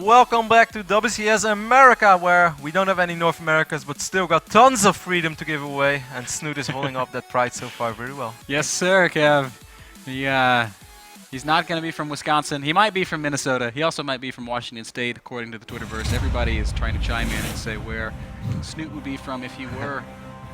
Welcome back to WCS America, where we don't have any North Americas, but still got tons of freedom to give away, and Snute is holding up that pride so far very well. Yes, sir, Kev. He's not going to be from Wisconsin. He might be from Minnesota. He also might be from Washington State, according to the Twitterverse. Everybody is trying to chime in and say where Snute would be from if he were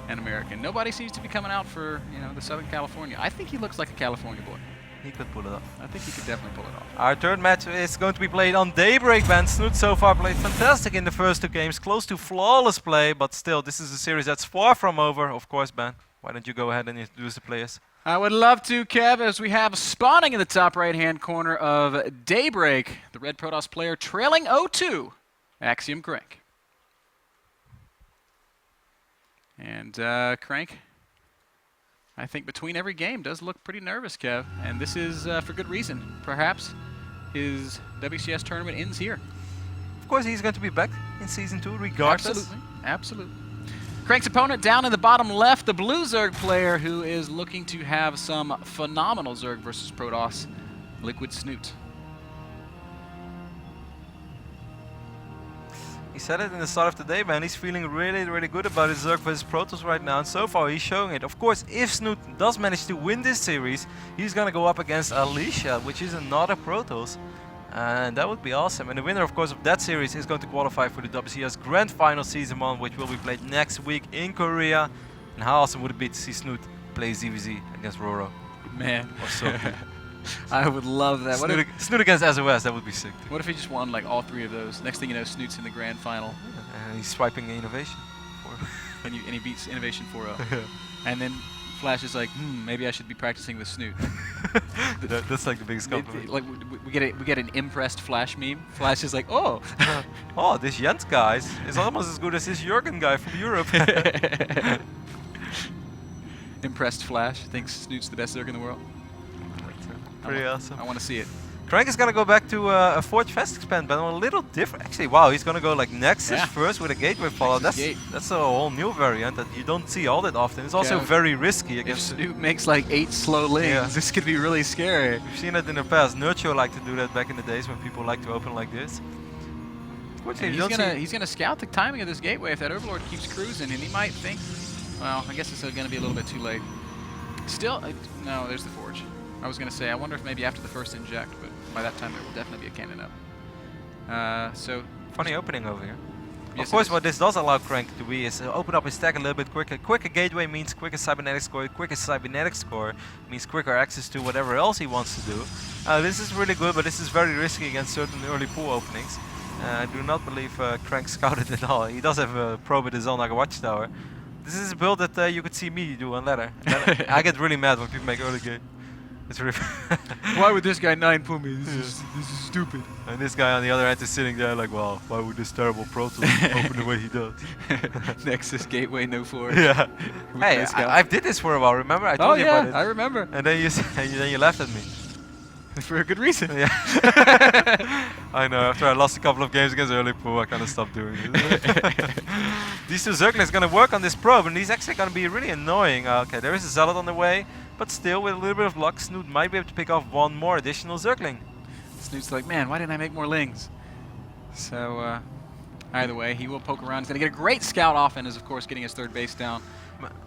an American. Nobody seems to be coming out for, the Southern California. I think he looks like a California boy. He could pull it off. I think he could definitely pull it off. Our third match is going to be played on Daybreak, Ben. Snute so far played fantastic in the first two games, close to flawless play, but still, this is a series that's far from over. Of course, Ben, why don't you go ahead and introduce the players? I would love to, Kev, as we have spawning in the top right-hand corner of Daybreak, the Red Protoss player trailing 0-2, Axiom Crank. And Crank, I think between every game does look pretty nervous, Kev, and this is for good reason. Perhaps his WCS tournament ends here. Of course, he's going to be back in Season 2 regardless. Absolutely, absolutely. Crank's opponent down in the bottom left, the blue Zerg player who is looking to have some phenomenal Zerg versus Protoss, Liquid Snute. He said it in the start of the day, man. He's feeling really, really good about his Zerg versus Protoss right now, and so far he's showing it. Of course, if Snute does manage to win this series, he's gonna go up against Alicia, which is another Protoss, and that would be awesome. And the winner, of course, of that series is going to qualify for the WCS Grand Final Season 1, which will be played next week in Korea. And how awesome would it be to see Snute play ZVZ against Roro? Man, Or so I would love that. Snute against SOS, that would be sick. What if he just won like all three of those? Next thing you know, Snute's in the grand final. And he's swiping Innovation. And he beats Innovation 4-0. And then Flash is like, maybe I should be practicing with Snute. That's like the biggest compliment. Like we get an impressed Flash meme. Flash is like, oh, oh, this Jens guy is almost as good as this Jurgen guy from Europe. Impressed Flash thinks Snute's the best Zerg in the world. Pretty awesome. I want to see it. Crank is gonna go back to a Forge Fest expand, but a little different. Actually, wow, he's gonna go like Nexus first with a Gateway follow. That's a whole new variant that you don't see all that often. It's also very risky against. If Snute makes like 8 slow lanes, this could be really scary. We've seen it in the past. Nurture liked to do that back in the days when people like to open like this. He's gonna scout the timing of this gateway if that Overlord keeps cruising, and he might think, well, I guess it's gonna be a little bit too late. Still, no, there's the Forge. I was gonna say, I wonder if maybe after the first inject, but by that time there will definitely be a cannon up. So funny opening over here. Yes, of course, what this does allow Crank to be is open up his stack a little bit quicker. Quicker gateway means quicker cybernetic score. Quicker cybernetic score means quicker access to whatever else he wants to do. This is really good, but this is very risky against certain early pool openings. I do not believe Crank scouted at all. He does have a probe at his own like a watchtower. This is a build that you could see me do on ladder. I get really mad when people make early game. It's really why would this guy 9 pull me? This is stupid. And this guy on the other end is sitting there like, well, why would this terrible Protoss open the way he does? Nexus gateway, no Forge. Yeah. Hey, I did this for a while. Remember? I told you about it. I remember. And then you laughed at me. For a good reason. Yeah. I know. After I lost a couple of games against early pool, I kind of stopped doing it. These two Zerglings going to work on this probe, and he's actually going to be really annoying. Okay, there is a Zealot on the way, but still, with a little bit of luck, Snute might be able to pick off one more additional Zergling. Snute's like, man, why didn't I make more Lings? So, either way, he will poke around. He's going to get a great scout off, and is, of course, getting his third base down.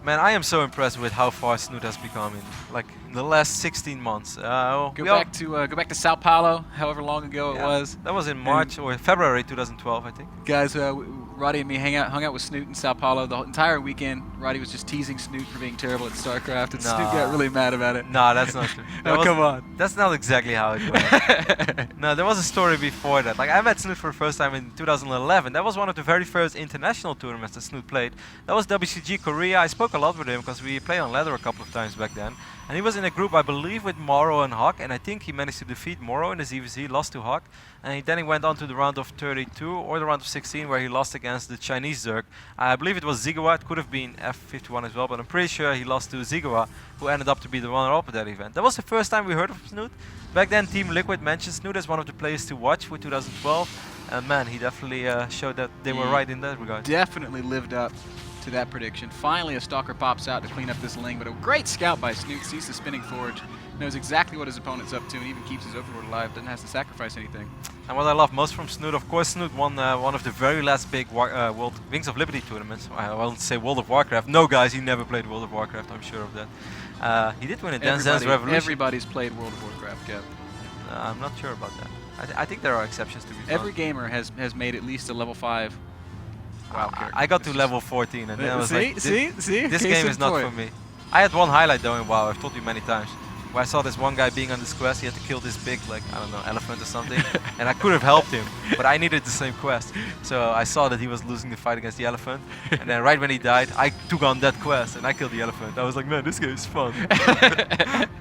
Man, I am so impressed with how far Snute has become in the last 16 months. Go back to Sao Paulo, however long ago it was. That was in March or February 2012, I think. Guys, Roddy and me hung out with Snute in Sao Paulo the entire weekend. Roddy was just teasing Snute for being terrible at StarCraft, and Snute got really mad about it. Nah, that's not true. Come on. That's not exactly how it went. No, there was a story before that. Like, I met Snute for the first time in 2011. That was one of the very first international tournaments that Snute played. That was WCG Korea. I spoke a lot with him because we played on ladder a couple of times back then. And he was in a group, I believe, with Morrow and Hawk, and I think he managed to defeat Morrow in the ZVZ, lost to Hawk, and then he went on to the round of 32 or the round of 16, where he lost against the Chinese Zerg. I believe it was Zigawa. It could have been F51 as well, but I'm pretty sure he lost to Zigawa, who ended up to be the runner-up at that event. That was the first time we heard of Snute. Back then, Team Liquid mentioned Snute as one of the players to watch for 2012, and man, he definitely showed that they were right in that regard. Definitely lived up to that prediction. Finally, a Stalker pops out to clean up this Ling, but a great scout by Snute, sees the spinning Forge, knows exactly what his opponent's up to, and even keeps his Overlord alive, doesn't have to sacrifice anything. And what I love most from Snute, of course, Snute won one of the very last big World Wings of Liberty tournaments. I won't say World of Warcraft. No, guys, he never played World of Warcraft. I'm sure of that. He did win a Dance Dance Revolution. Everybody's played World of Warcraft, Kev. I'm not sure about that. I think there are exceptions to be found. Every gamer has made at least a level 5 WoW character. I got to level 14 and then I was like, see? This game is not for me. I had one highlight though in WoW, I've told you many times, where I saw this one guy being on this quest. He had to kill this big, like, I don't know, elephant or something, and I could have helped him, but I needed the same quest. So I saw that he was losing the fight against the elephant, and then right when he died, I took on that quest and I killed the elephant. I was like, man, this game is fun.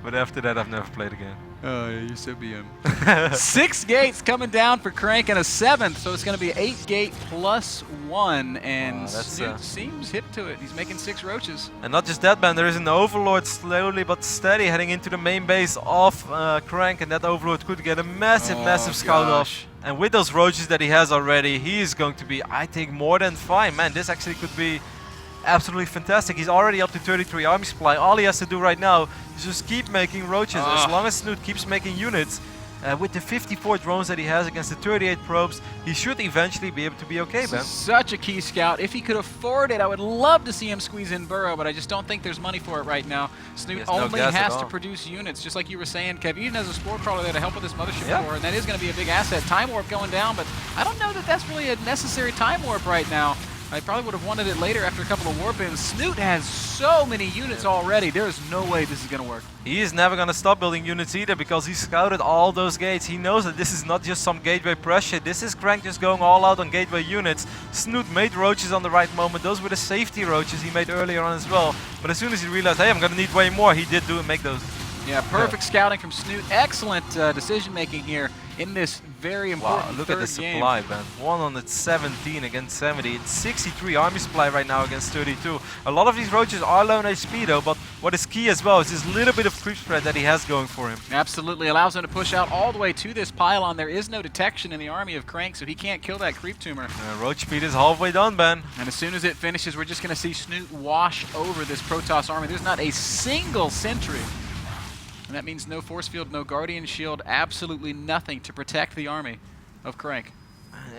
But after that, I've never played again. Oh, yeah, you're so BM. 6 gates coming down for Crank and a 7th, so it's going to be 8 gate plus 1, and Snute seems hip to it. He's making 6 roaches. And not just that, man, there is an Overlord slowly but steady heading into the main base of Crank, and that Overlord could get a massive scout off. And with those roaches that he has already, he is going to be, I think, more than fine. Man, this actually could be absolutely fantastic. He's already up to 33 army supply. All he has to do right now is just keep making roaches. As long as Snute keeps making units, with the 54 drones that he has against the 38 probes, he should eventually be able to be okay, man. Such a key scout. If he could afford it, I would love to see him squeeze in Burrow, but I just don't think there's money for it right now. Snute only has to produce units, just like you were saying, Kev. Even has a Spore Crawler there to help with this Mothership core, and that is going to be a big asset. Time Warp going down, but I don't know that that's really a necessary Time Warp right now. I probably would have wanted it later after a couple of warp ins. Snute has so many units already. There is no way this is going to work. He is never going to stop building units either, because he scouted all those gates. He knows that this is not just some gateway pressure. This is Crank just going all out on gateway units. Snute made roaches on the right moment. Those were the safety roaches he made earlier on as well. But as soon as he realized, hey, I'm going to need way more, he did make those. Yeah, perfect scouting from Snute. Excellent decision making here in this very important look at the supply, man. 117 against 70. It's 63 army supply right now against 32. A lot of these roaches are low in HP though, but what is key as well is this little bit of creep spread that he has going for him. Absolutely, allows him to push out all the way to this pylon. There is no detection in the army of Crank, so he can't kill that creep tumor. Roach speed is halfway done, Ben. And as soon as it finishes, we're just going to see Snute wash over this Protoss army. There's not a single sentry. And that means no force field, no guardian shield, absolutely nothing to protect the army of Crank.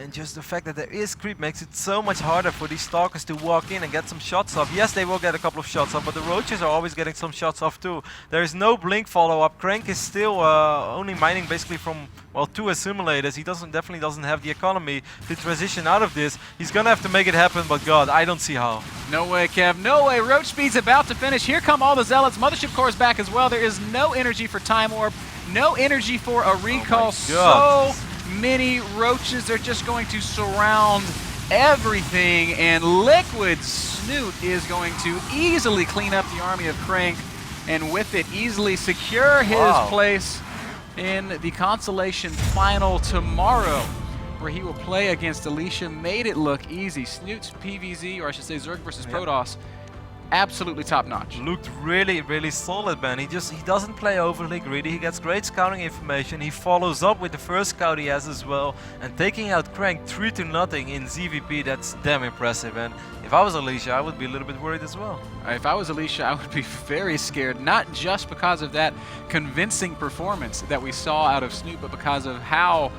And just the fact that there is creep makes it so much harder for these Stalkers to walk in and get some shots off. Yes, they will get a couple of shots off, but the Roaches are always getting some shots off too. There is no blink follow-up. Crank is still only mining basically from, well, 2 assimilators. He definitely doesn't have the economy to transition out of this. He's gonna have to make it happen, but God, I don't see how. No way, Kev. No way. Roach speed's about to finish. Here come all the Zealots. Mothership core is back as well. There is no energy for Time Warp, no energy for a recall. So many roaches. They're just going to surround everything, and Liquid Snute is going to easily clean up the army of Crank, and with it easily secure his place in the Consolation Final tomorrow, where he will play against Alicia. Made it look easy. Snute's PVZ, or I should say Zerg versus Protoss, absolutely top notch. Looked really solid, man. He doesn't play overly greedy. He gets great scouting information. He follows up with the first scout he has as well, and taking out Crank 3-0 in ZVP, that's damn impressive. And if I was Alicia, I would be a little bit worried as well. If I was Alicia, I would be very scared, not just because of that convincing performance that we saw out of Snute, but because of how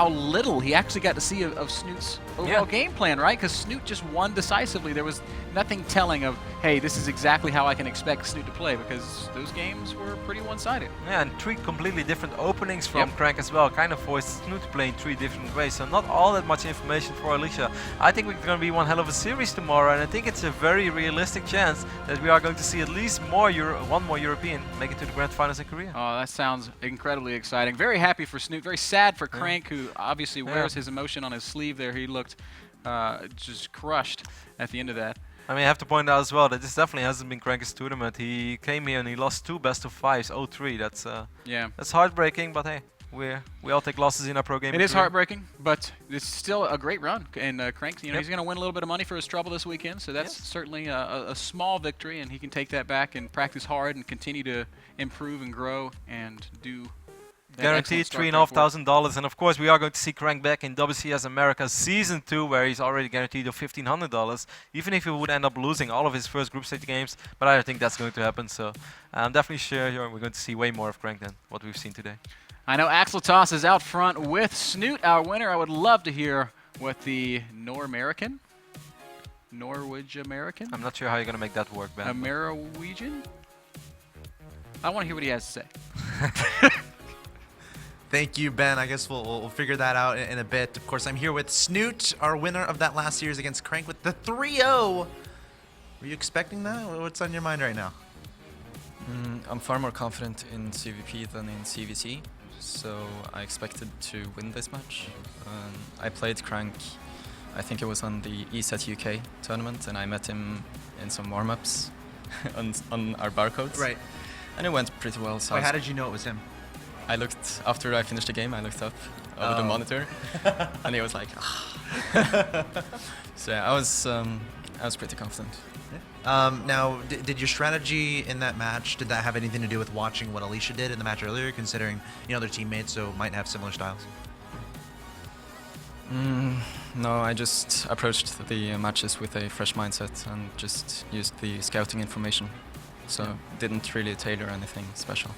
little he actually got to see of Snute's overall game plan, right? Because Snute just won decisively. There was nothing telling of, hey, this is exactly how I can expect Snute to play, because those games were pretty one-sided. Yeah, and 3 completely different openings from Crank as well. Kind of forced Snute to play in 3 different ways, so not all that much information for Alicia. I think we're going to be one hell of a series tomorrow, and I think it's a very realistic chance that we are going to see at least one more European make it to the Grand Finals in Korea. Oh, that sounds incredibly exciting. Very happy for Snute, very sad for Crank, who obviously wears his emotion on his sleeve there. He looked just crushed at the end of that. I mean, I have to point out as well that this definitely hasn't been Crank's tournament. He came here and he lost 2 best-of-5s, 0-3. That's heartbreaking, but hey, we all take losses in our pro game. It is heartbreaking, but it's still a great run. And Crank, he's going to win a little bit of money for his trouble this weekend, so that's certainly a small victory, and he can take that back and practice hard and continue to improve and grow and do. Guaranteed $3,500, and of course we are going to see Crank back in WCS America Season 2, where he's already guaranteed of $1,500, even if he would end up losing all of his first group stage games, but I don't think that's going to happen, so I'm definitely sure we're going to see way more of Crank than what we've seen today. I know Axel Toss is out front with Snute, our winner. I would love to hear what the Norwegian? I'm not sure how you're going to make that work, Ben. Norwegian? I want to hear what he has to say. Thank you, Ben. I guess we'll figure that out in a bit. Of course, I'm here with Snute, our winner of that last series against Crank with the 3-0. Were you expecting that? What's on your mind right now? I'm far more confident in CVP than in CVC, so I expected to win this match. I played Crank, I think it was on the ESET UK tournament, and I met him in some warm-ups on our barcodes. Right. And it went pretty well. So Wait, how did you know it was him? I looked, after I finished the game, I looked up over the monitor, and he was like, ah. So yeah, I was pretty confident. Now, did your strategy in that match, did that have anything to do with watching what Alicia did in the match earlier, considering, you know, their teammates, so might have similar styles? No, I just approached the matches with a fresh mindset and just used the scouting information. So didn't really tailor anything special.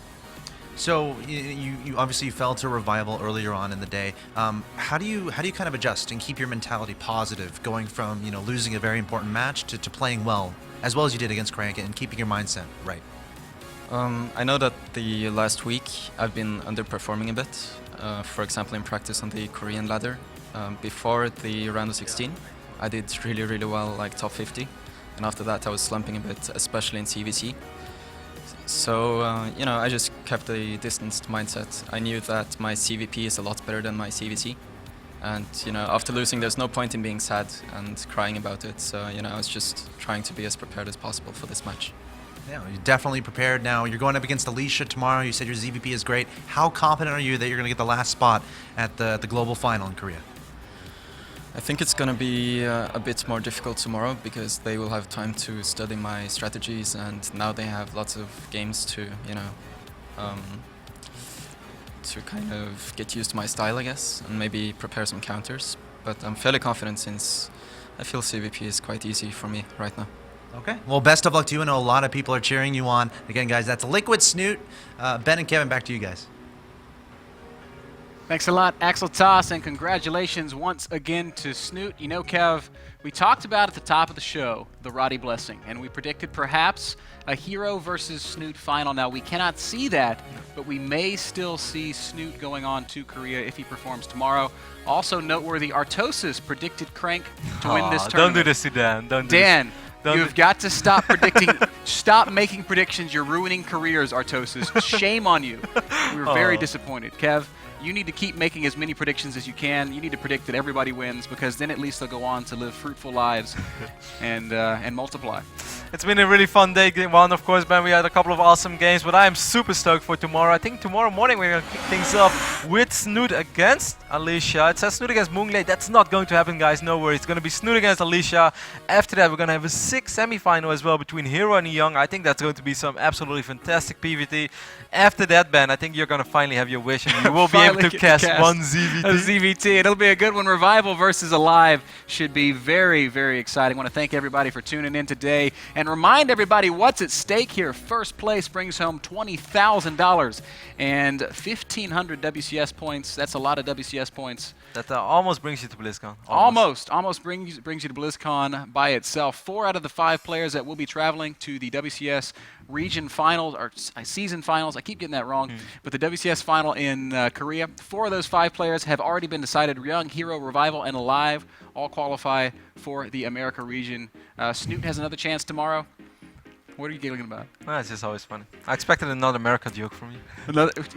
So you obviously fell to Revival earlier on in the day. How do you kind of adjust and keep your mentality positive, going from, you know, losing a very important match to playing well as you did against Crank and keeping your mindset right? I know that the last week I've been underperforming a bit. For example, in practice on the Korean ladder. Before the round of 16, I did really well, like top 50. And after that I was slumping a bit, especially in CVC. So, you know, I just kept a distanced mindset. I knew that my CVP is a lot better than my CVC. And, you know, after losing, there's no point in being sad and crying about it. So, you know, I was just trying to be as prepared as possible for this match. Yeah, you're definitely prepared now. You're going up against Alicia tomorrow. You said your ZVP is great. How confident are you that you're going to get the last spot at the global final in Korea? I think it's going to be a bit more difficult tomorrow because they will have time to study my strategies, and now they have lots of games to, you know, to kind of get used to my style, I guess, and maybe prepare some counters. But I'm fairly confident since I feel CVP is quite easy for me right now. Okay. Well, best of luck to you. I know a lot of people are cheering you on. Again, guys, that's Liquid Snute. Ben and Kevin, back to you guys. Thanks a lot, Axel Toss, and congratulations once again to Snute. You know, Kev, we talked about at the top of the show the Roddy blessing, and we predicted perhaps a Hero versus Snute final. Now, we cannot see that, but we may still see Snute going on to Korea if he performs tomorrow. Also noteworthy, Artosis predicted Crank to win this tournament. Don't do this to Dan. Dan, you've got to stop predicting. Stop making predictions. You're ruining careers, Artosis. Shame on you. We were very disappointed. Kev, you need to keep making as many predictions as you can. You need to predict that everybody wins, because then at least they'll go on to live fruitful lives and multiply. It's been a really fun day, game one, of course, Ben. We had a couple of awesome games, but I am super stoked for tomorrow. I think tomorrow morning we're going to kick things off with Snute against Alicia. It says Snute against Moonglade. That's not going to happen, guys. No worries. It's going to be Snute against Alicia. After that, we're going to have a 6 semi-final as well between Hero and Young. I think that's going to be some absolutely fantastic PvT. After that, Ben, I think you're going to finally have your wish, and you will be able to cast one ZVT. A ZVT. It'll be a good one. Revival versus Alive should be very, very exciting. I want to thank everybody for tuning in today and remind everybody what's at stake here. First place brings home $20,000 and 1,500 WCS points. That's a lot of WCS points. That almost brings you to BlizzCon. Almost brings you to BlizzCon by itself. 4 out of the 5 players that will be traveling to the WCS region finals, or season finals, I keep getting that wrong, but the WCS final in Korea, 4 of those 5 players have already been decided. Young, Hero, Revival, and Alive all qualify for the America region. Snute has another chance tomorrow. What are you giggling about? It's just always funny. I expected another America joke from you.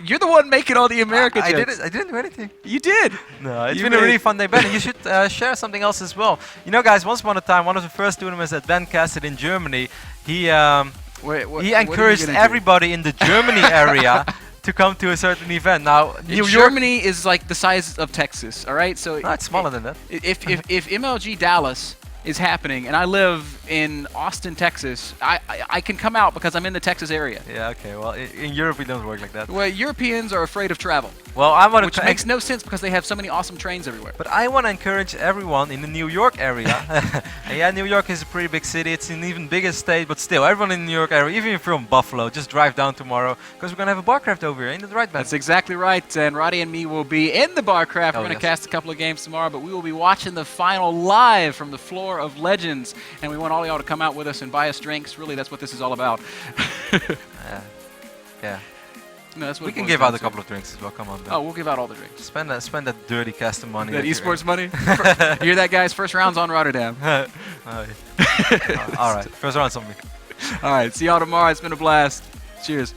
You're the one making all the America jokes. I didn't do anything. You did. No, it's been a really fun day, Ben. And you should share something else as well. You know, guys, once upon a time, one of the first tournaments that Ben casted in Germany, he encouraged everybody in the Germany area to come to a certain event. Now, Germany is like the size of Texas, all right? So no, it's smaller than that. If MLG Dallas is happening, and I live in Austin, Texas, I can come out because I'm in the Texas area. Yeah, okay. Well, in Europe it doesn't work like that. Well, Europeans are afraid of travel, Well, I want which to makes no sense because they have so many awesome trains everywhere. But I want to encourage everyone in the New York area. And yeah, New York is a pretty big city. It's an even bigger state, but still, everyone in the New York area, even if you're from Buffalo, just drive down tomorrow because we're gonna have a BARCRAFT over here. Ain't that right, Ben? That's exactly right. And Roddy and me will be in the BARCRAFT. Oh, We're going to yes. cast a couple of games tomorrow, but we will be watching the final live from the floor of Legends. And we want all y'all to come out with us and buy us drinks. Really, that's what this is all about. Yeah. No, that's what We it can boils give down out a to. couple of drinks as well. Come on, Ben. Oh, we'll give out all the drinks. Spend that dirty custom money. That you're esports money? You hear that, guys? First round's on Rotterdam. Oh, yeah. All right, first round's on me. All right, see y'all tomorrow. It's been a blast. Cheers.